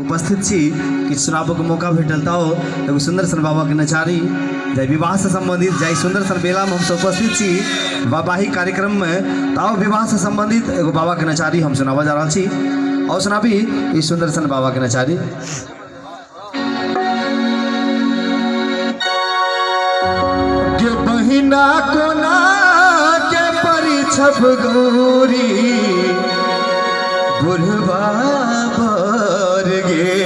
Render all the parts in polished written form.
उपस्थित छी कि सुनाबो के मौका भेटल ताओ एगो सुंदर सन बाबा के नचारी जय विवाह से संबंधित जय सुंदर सन बेला में हम सब उपस्थित छी वैवाहिक कार्यक्रम में ताओ विवाह से संबंधित एगो बाबा के नचारी हम सुनावा जा रहा छी और सुनाबी इस सुंदर सन बाबा के नचारी। के बहिना कोना के परिछब गौरी बुढ़वा बर गे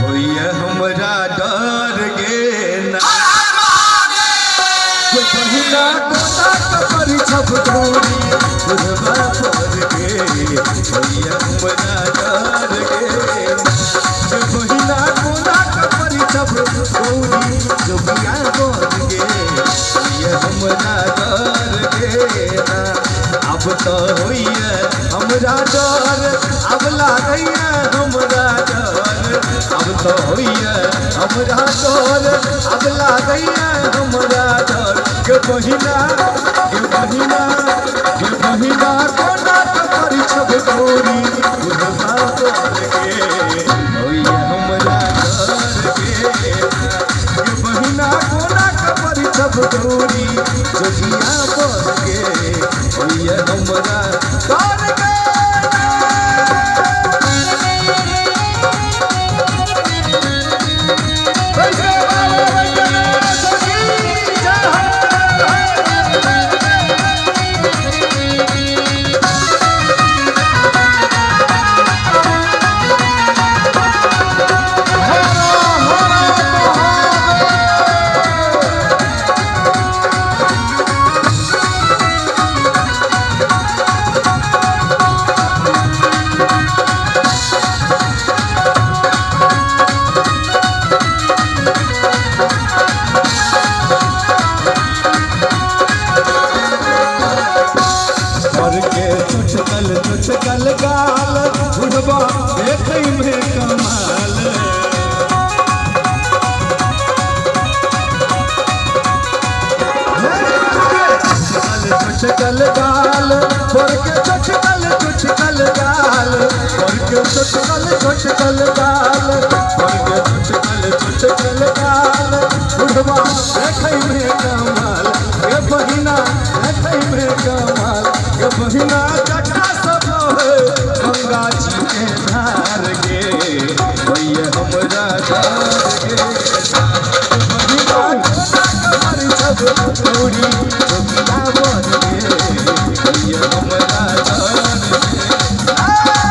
होइए हमरा डर गे ना के बहिना कोना के परिछब गौरी बुढ़वा बर गे होइए हमरा डर गे के बहिना कोना के परिछब गौरी जोगिया बर गे होइए हमरा डर गे ना अब तो होइए हमरा डर अब लागैया हमरा डर अब तो होइए हमरा डर अब लागैया हमरा डर के बहिना कोना के परिछब गौरी बुढ़वा बर गे होइए हमरा डर गे के बहिना कोना के परिछब गौरी जोगिया बर गे होइए हमरा डर गे। चुटकल गाल बुढ़वा देखै में कमाल चुटकल गाल पर के चुटकल गाल पर के चुटकल गाल पर के चुटकल गाल बुढ़वा देखै में कमाल के बहिना देखै में कमाल के बहिना गंगा जी के धार गे होइए हमरा डर गे बहिना परिछब गौरी जोगिया बर गे होइए हमरा डर गे।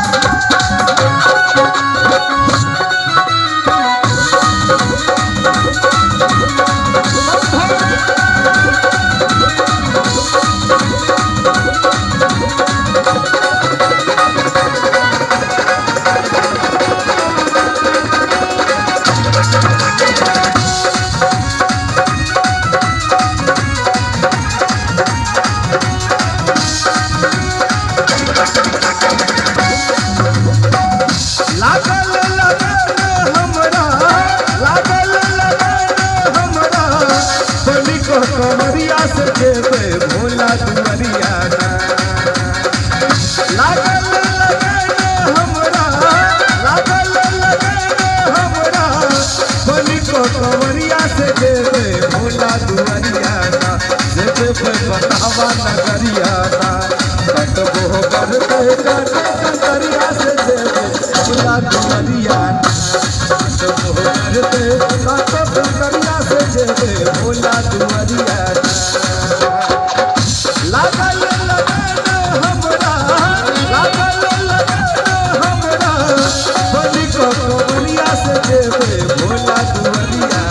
कमरिया से जेबे भोला दुआरिया लागल हमरा बनी को कमरिया से जेबे भोला दुआरिया जेबे बतावा नगरिया कटबो करते कंकरिया से जेबे भोला दुआरिया कटबो करते कंकरिया से जेबे भोला दुआरिया लागल हमरा बनी को कमरिया से जेबे भोला दुआरिया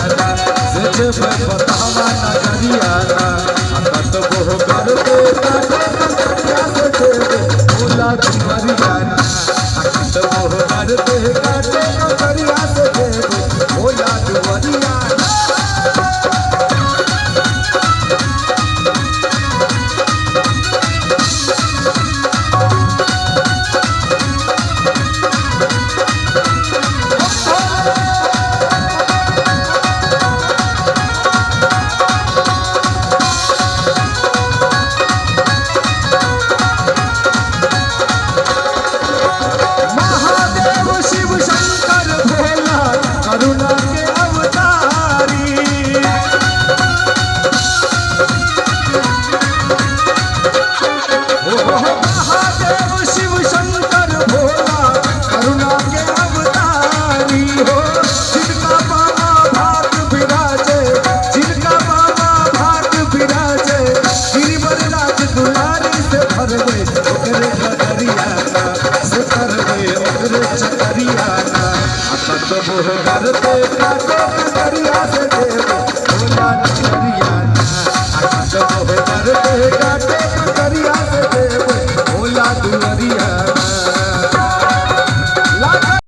से जेबे बतावा नगरिया कटबो करते कंकरिया से जेबे भोला दुआरिया कटबो करते महादेव शिव शंकर भोला करुणा के अवतारी हो जिनका बाबा भाग विराजे जिनका बाबा भाग विराजे गिरिवर राज दुलारी से भर दे ओकरे कदरियाना से भर दे ओकरे चकरियाना अब तो वो करते काटो कदरिया से दे भोला